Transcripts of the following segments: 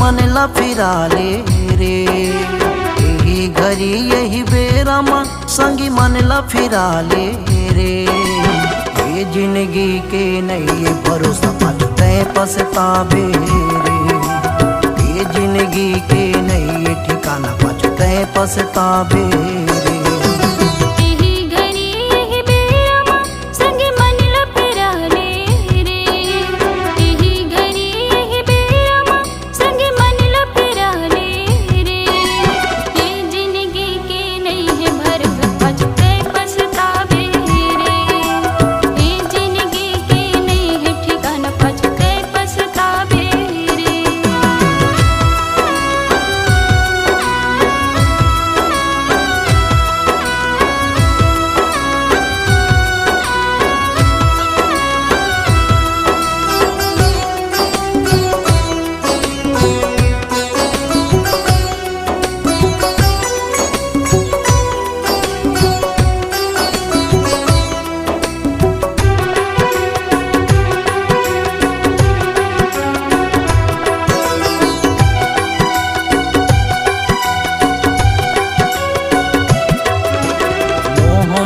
मन ला फिरा ले रे। यही घड़ी यही बेरा माँ संगी मन ला फिरा ले रे। ये जिंदगी के नहीं भरोसा पाते पछतावे रे। ये जिंदगी के नहीं ठिकाना पाते पछतावे रे।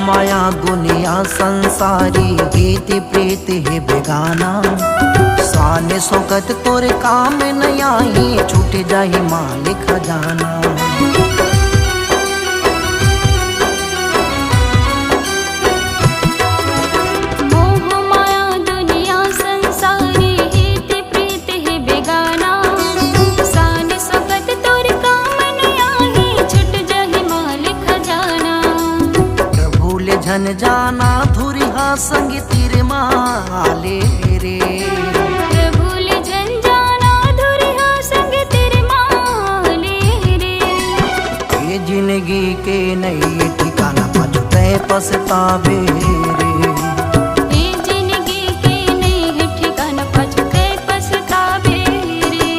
माया दुनिया संसारी गीत प्रीत है बेगाना। साले सोगत तोरे काम नहीं आई छूट जाही मालिक खजाना। मोह माया दुनिया संसारी गीत प्रीत है बेगाना। साले सोगत तोरे काम नहीं आई छूट जाही मालिक खजाना। झन जाना धुरिहा संगी तेरे माले रे। भूल झन जाना धुरिहा संगी तेरे माले रे। ये जिंदगी के नहीं ठिकाना पाते पछतावे रे। ये जिंदगी के नहीं ठिकाना पाते पछतावे रे।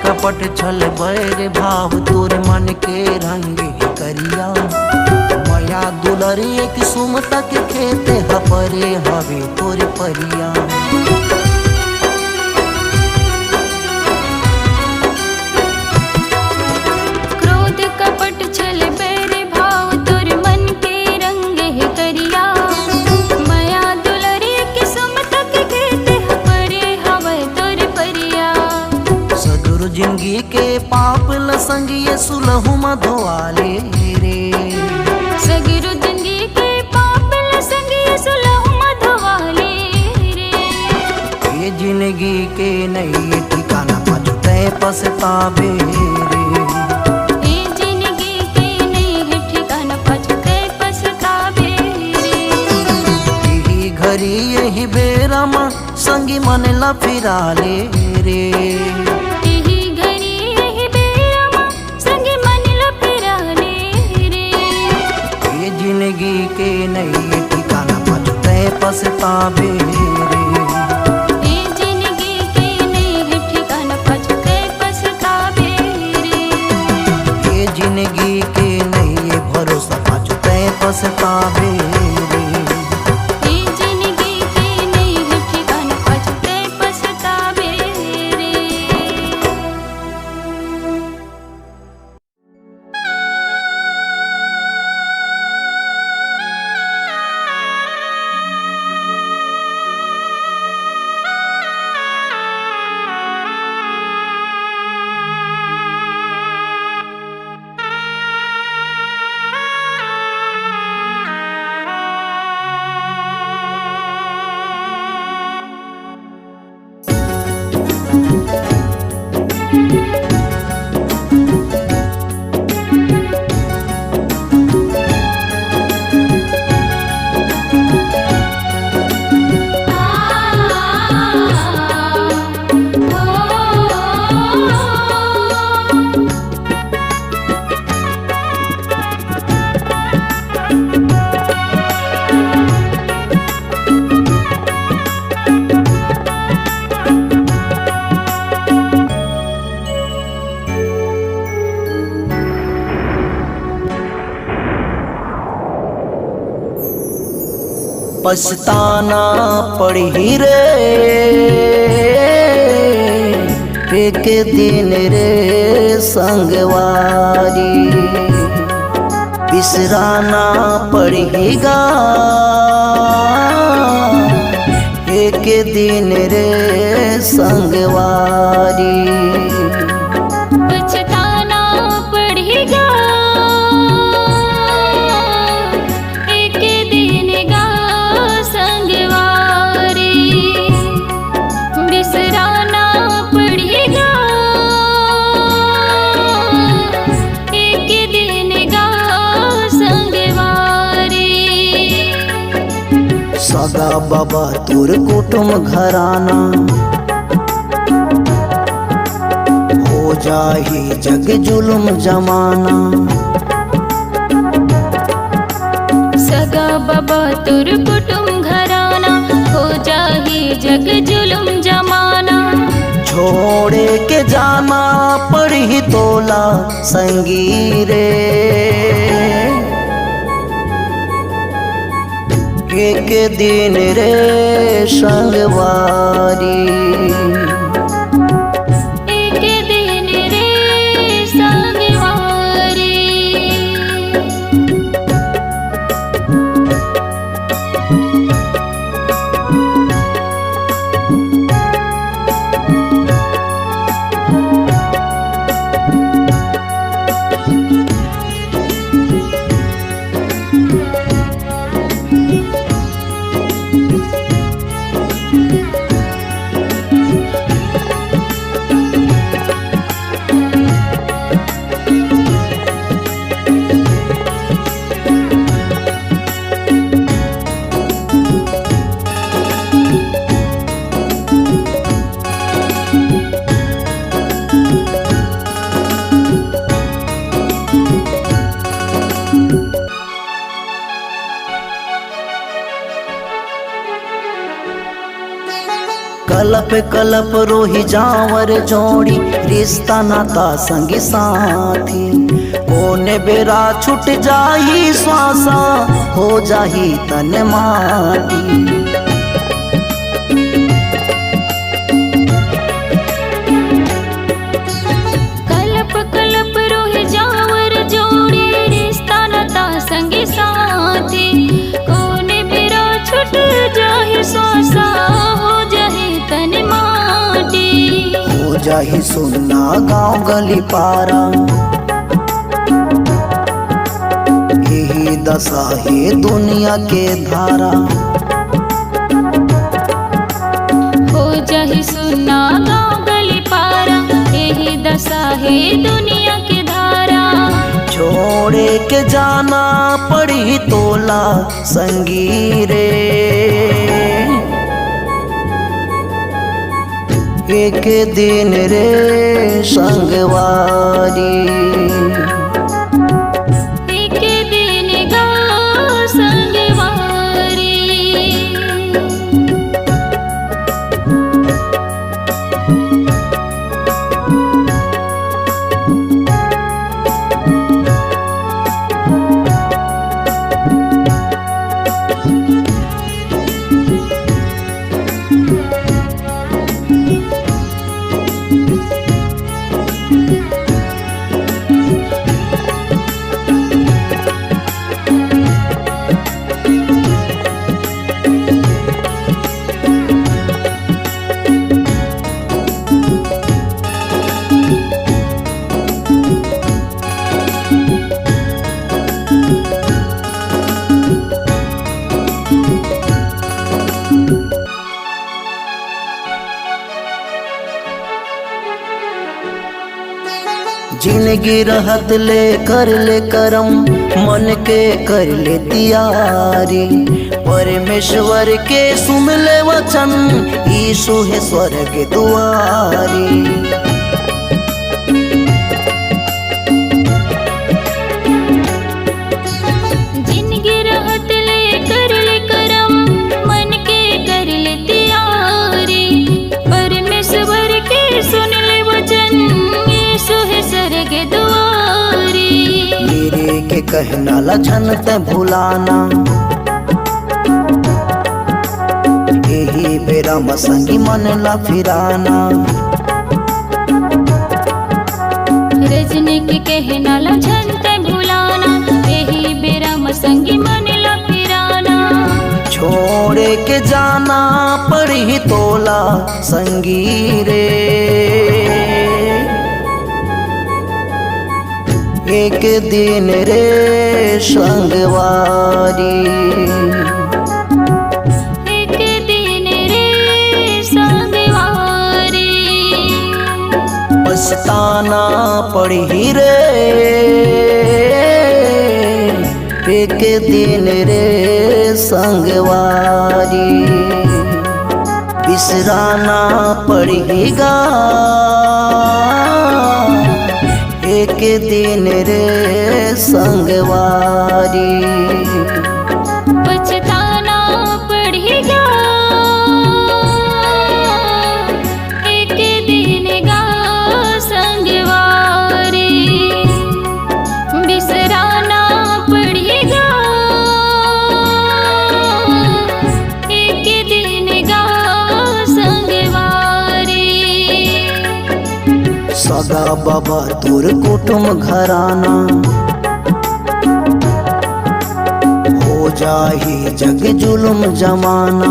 कपट छल बैर भाव तोरे मन के रंग करिया। मया दुलरी एक सुमता के खेते हपरे हवे तोरे परिया। क्रोध कपट छल बैर भाव तोरे मन के रंग है करिया। मया दुलरी एक सुमता के खेते हपरे हवे तोरे परिया। सदुर जिंदगी के पाप लसंगिए सुलहु मधुआले रे। सगिरु जिंदगी के पाप लसंगिए सुलहु मधुआले रे। ये जिंदगी के नहीं ठिकाना पाते पछतावे रे। ये जिंदगी के नहीं ठिकाना पाते पछतावे रे। यही घड़ी यही बेरा माँ संगी मन ला फिरा ले रे। जिंदगी के नहीं ठिकाना पाते पछतावे रे। ये जिंदगी के नहीं ठिकाना पाते पछतावे रे। ये जिंदगी के नहीं भरोसा पाते पछतावे रे। ये जिंदगी के नहीं ठिकाना पाते पछतावे रे। पछताना पड़ी रे एक दिन रे संगवारी, बिसराना पड़ेगा एक दिन रे संगवारी। पछताना पड़ेगा एक दिन गा संगवारी, बिसराना पड़ेगा एक दिन गा संगवारी। सगा बाबा तोर कुटुम घराना हो जाही जग जुलुम जमाना। सगा बाबा तुर कुटुम घराना हो जाही जग जुलुम जमाना। छोड़े के जाना पड़ी तोला संगी रे एक दिन रे संगवारी। एक दिन रे संगवारी। कलप कलप रोही जावर जोड़ी, रिश्ता नाता संगी साथी। ओने बेरा छुट जाही श्वासा हो जाही तन माटी। कलप कलप रोहि जावर जोड़ी, रिश्ता नाता संगी साथी। कोने बेरा छुट जाही श्वासा हो जाही तन माटी। हो जाही सुनना गाँव गली पारा, यही दशा है दुनिया के धारा। हो जाही सुनना गाँव गली पारा, यही दशा है दुनिया की धारा। छोड़े के जाना पड़ी तोला संगी रे एक दिन रे संगवारी। एक दिन गा संगवारी। जिंदगी रहत ले कर ले करम, मन के कर ले तियारी। परमेश्वर के सुन ले वचन, यीशु है स्वर्ग दुआरी। जिंदगी रहत ले कर ले करम, मन के कर ले तियारी। परमेश्वर के सुन ले वचन, यीशु है स्वर्ग दुआरी। मेरे के कहना लछन ते भुलाना, बेराम संगी मन ला फिराना। रजनी के कहना ला झनते भुलाना, यही बेराम संगी मन ला फिराना। छोड़े के जाना पड़ी तोला संगी रे, एक दिन रे संगवारी। एक दिन रे संगवारी, पछताना पड़ी रे, एक दिन रे संगवारी। बिसराना पड़ेगा एक दिन रे संगवारी। पछताना पड़ेगा एक दिन गा संगवारी। बिसराना पड़ेगा एक दिन गा संगवारी। सगा बाबा तोर कुटुम घराना, हो जाही जग जुलुम जमाना।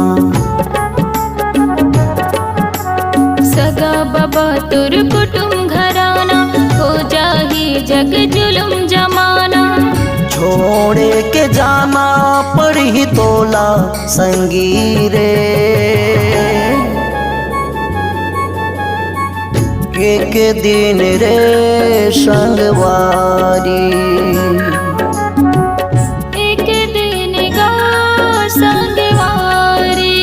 सगा बाबा तुर कुटुम घराना, हो जाही जग जुलुम जमाना। छोड़े के जाना पड़ी तोला संगी रे, एक दिन रे संगवारी। एक दिन गा संगवारी।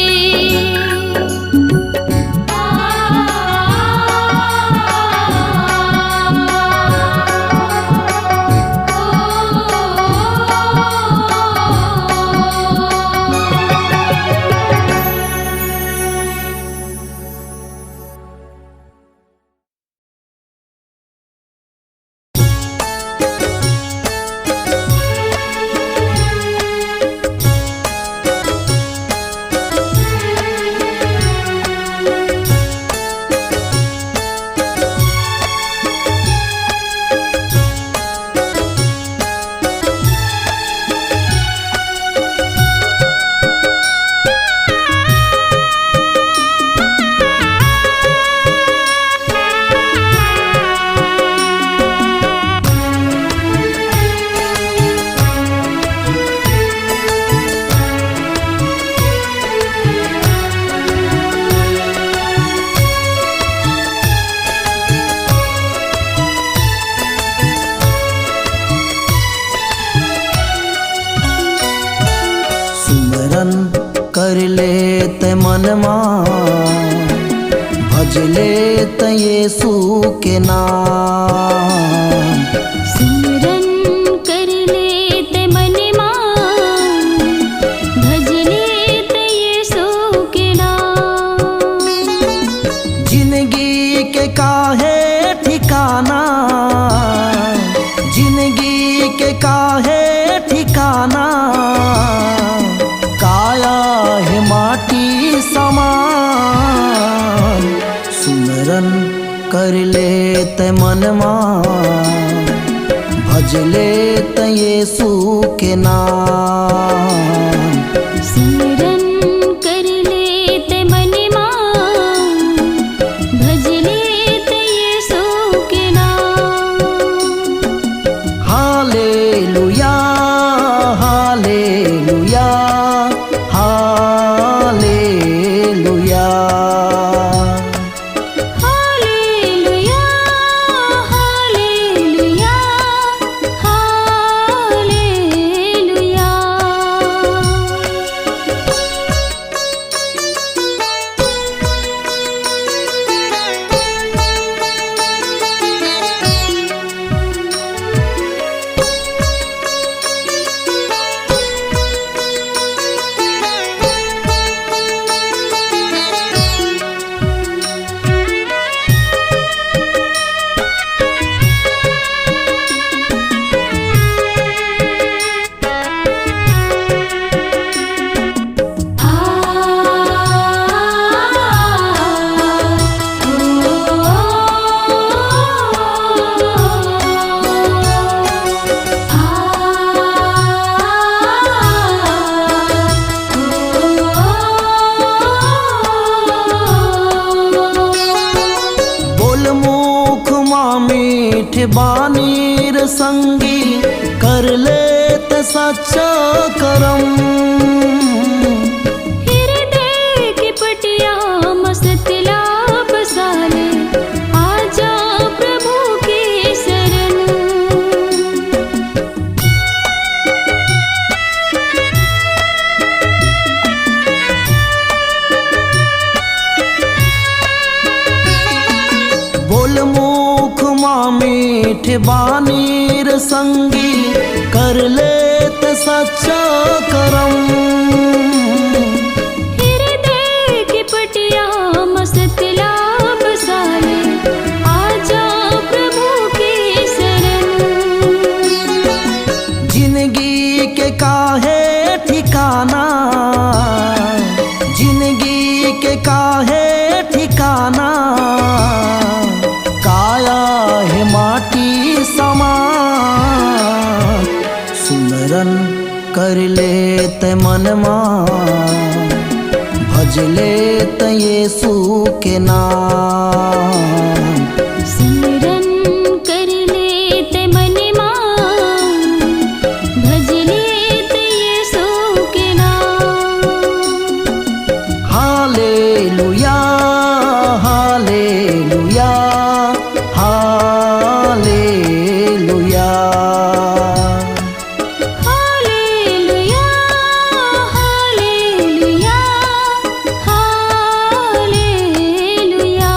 कर ले ते मनमा, भज ले ते यीशु के नाम। सिमरन कर लेते मनमा, भज लेते यीशु के नाम। जिंदगी के काहे ठिकाना, जिंदगी के काहे ठिकाना। काया है माटी समान, सुमरन कर लेते मनमा, भज लेते यीशु के नाम। सिमरन कर लेते मनमा, भज लेते यीशु के नाम। Hallelujah hallelujah hallelujah. Hallelujah hallelujah hallelujah. मीठे बानीर संगी कर लेत सच्चा करम। हृदय की पटिया मसतला बसाले आजा प्रभु की शरण। बोल मुख माँ मीठे बानीर संगी कर लेत सच्चा करम। हृदय की पटिया मसतला बसाले आजा प्रभु की शरण। जिंदगी के काहे ठिकाना, जिंदगी के काहे ठिकाना, काया है माटी समान। सुमरन कर लेत मनमा, भज लेत यीशु के नाम। सिमरन कर लेते मनमा, भज लेते यीशु के नाम। Hallelujah hallelujah hallelujah. Hallelujah hallelujah hallelujah.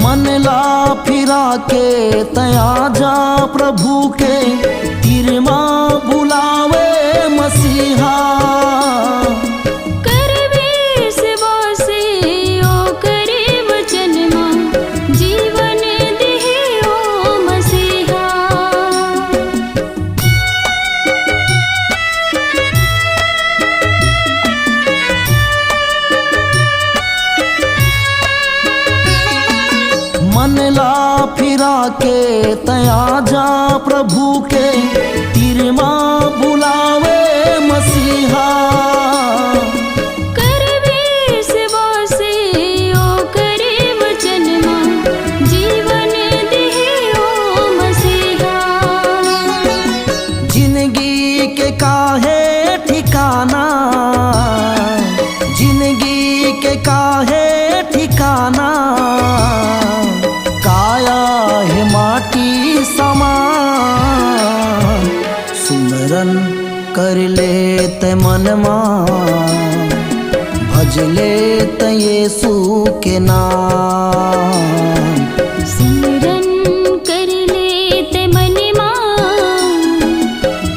मन ला फिरा के तया जा प्रभु के तिरमा बुलावे मसीहा। करवे सेवा से ओ करे वचन मां, जीवन देहे ओ मसीहा। मन ला फिरा के तया जा प्रभु के तिरमा बुलावे मसीहा। करवे सेवा से ओ करे वचन मां, जीवन देहे ओ मसीहा। जिंदगी के काहे ठिकाना, जिंदगी के काहे ठिकाना, काया है माटी समान। सुमरन कर लेत मनमा, भज लेत यीशु के नाम। सिमरन कर लेते मनमा,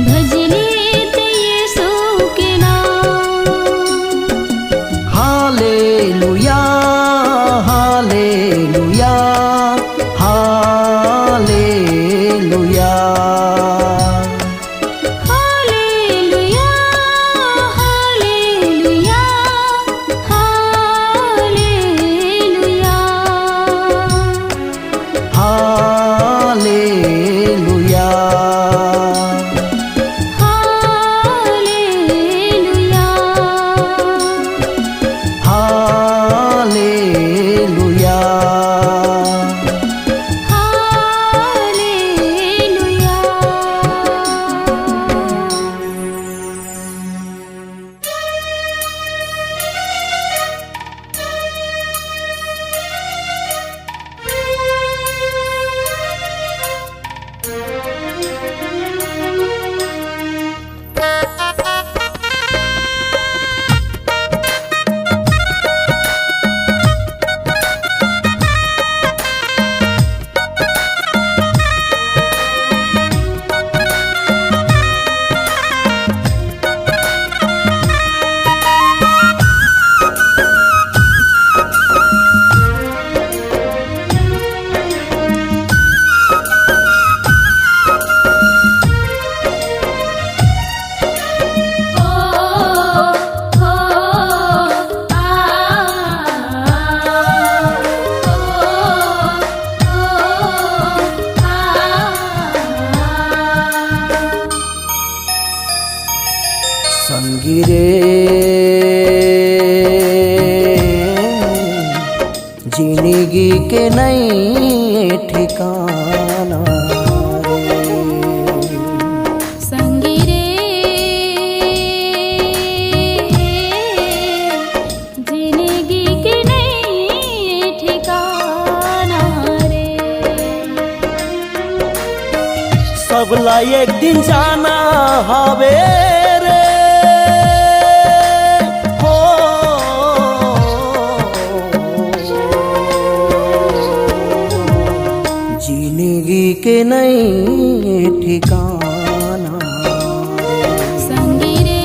भज लेते यीशु के नाम। Hallelujah hallelujah hallelujah. Hallelujah hallelujah hallelujah. Hallelujah hallelujah hallelujah. संगी रे जिंदगी के नई ठिकाना संगी रे जिंदगी के नई ठिकाना रे। सबला एक दिन जाना हवे रे हो जिंदगी के नई ठिकाना संगी रे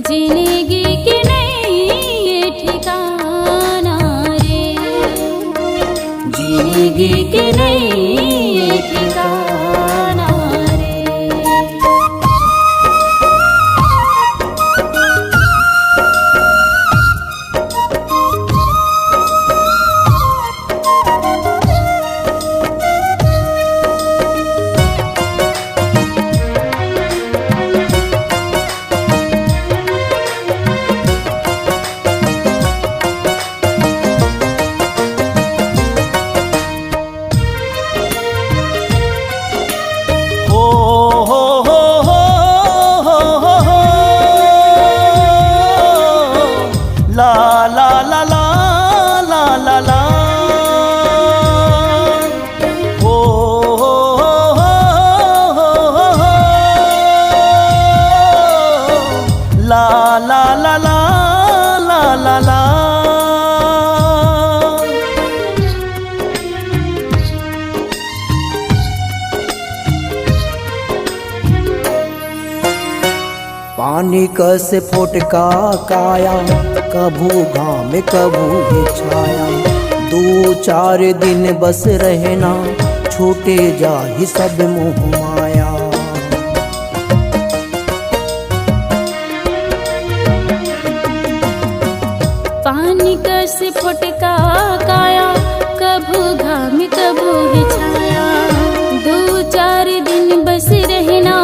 जिंदगी के नई ठिकाना रे। जिंदगी के नई ठिकाना रे। ला ला ला ला ला ला ला हो ला ला ला ला ला ला ला पानी से फोटका काया कभू घाम कभू छाया दो चार दिन बस रहना छूटे जाहि सब मोह माया। पानी से फोटका काया कभू घाम कभू छाया दो चार दिन बस रहना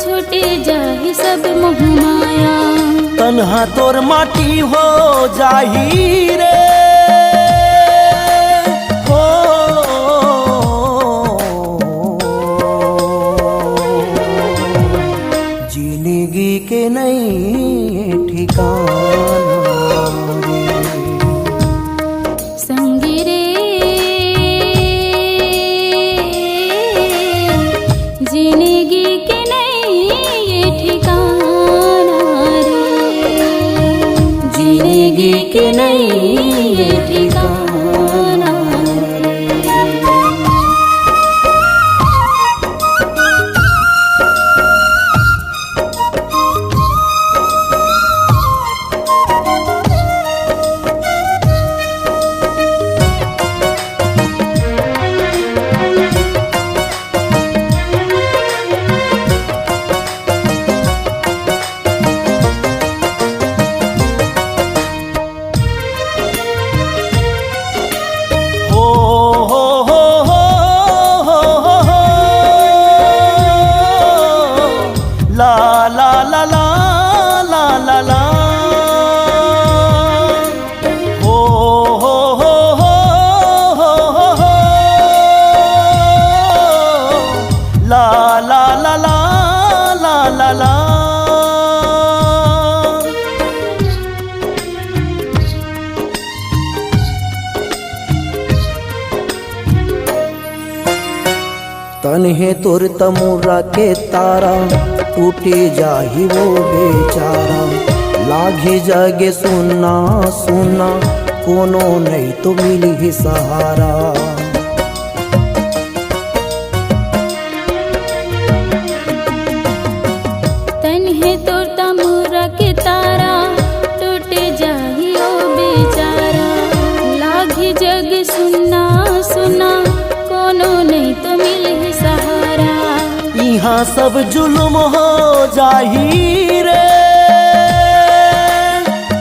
छूटे जाहि सब मोह माया। तन्हा तोर माटी हो जाही रे हो जिंदगी के नई ठिकाना रे। संगी रे जिंदगी के नई ठिकाना रे। जिंदगी के नई ठिकाना रे। ला ला ला ला ला ला ला हो ला ला ला ला ला ला ला तन्हे तोर तमुरा के तारा टूटे जाही वो बेचारा लागे जागे सुना सुना कोनो नहीं तो मिली ही सहारा। तन्हे तोर तमुरा के तारा टूटे जाही ओ बेचारा लागे जग सुना सुना कोनो नहीं तो मिले सहारा। यहाँ सब जुल्म हो जाही रे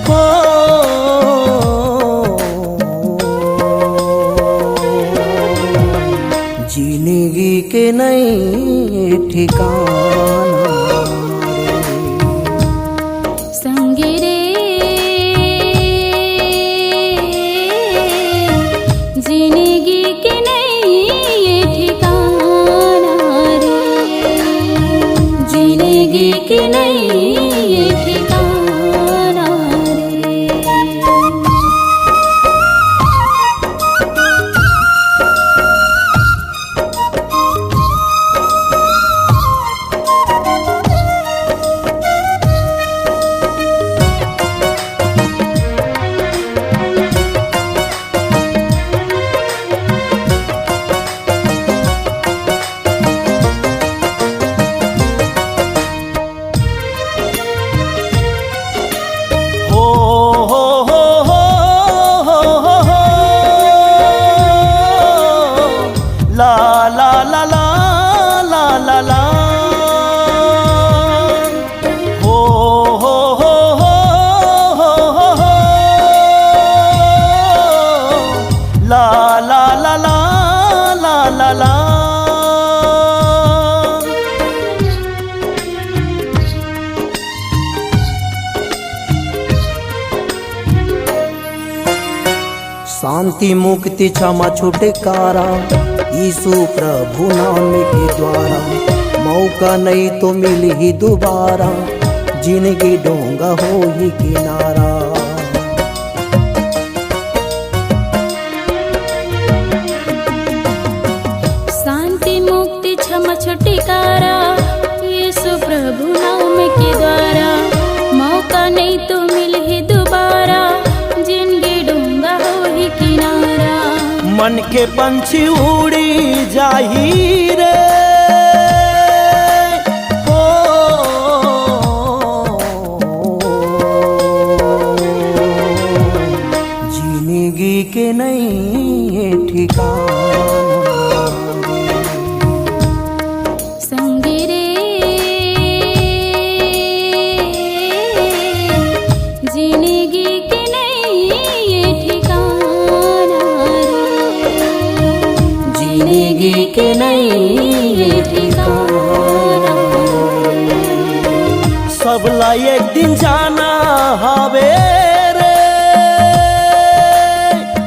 हो जिंदगी के नई ठिकाना संगे रे जिंदगी के नहीं ये ठिकाना रे, जिंदगी के नहीं ये ठिकाना रे। शांति मुक्ति क्षमा छुटकारा यीशु प्रभु नाम के द्वारा, मौका नहीं तो मिल ही दोबारा, जिंदगी डोंगा हो ही किनारा। शांति मुक्ति क्षमा छुटकारा यीशु प्रभु नाम के द्वारा, मौका नहीं तो मिल ही दोबारा, जिंदगी डूंगा हो ही किनारा। मन के पंछी उड़ी जाही रे हो, जिंदगी के नहीं ये ठिकाना संगे रे जिंदगी के नहीं ये ठिकाना रे, जिंदगी के नहीं ये ठिकाना रे। सबला एक दिन जाना हवे रे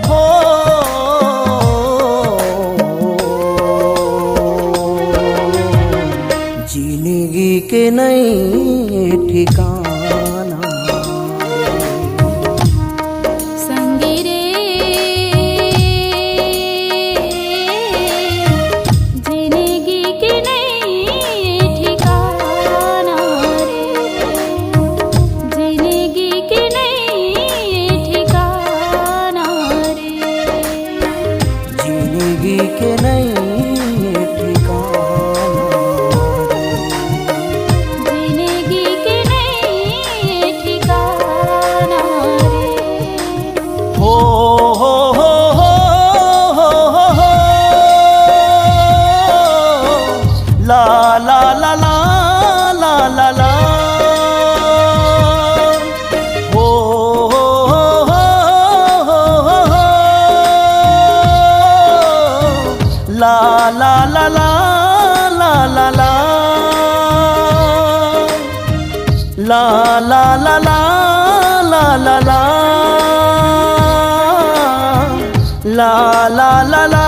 हो, जिंदगी के नहीं ये ठिकाना संगे रे जिंदगी के नहीं ये ठिकाना रे, जिंदगी के नहीं ये ठिकाना रे, जिंदगी के नहीं ये ठिकाना जिंदगी के नहीं ये ठिकाना रे। हो हो हो हो, ला ला ला ला ला ला ला, हो हो हो हो, ला ला ला ला ला ला ला, ला ला ला ला ला ला ला, ला ला ला ला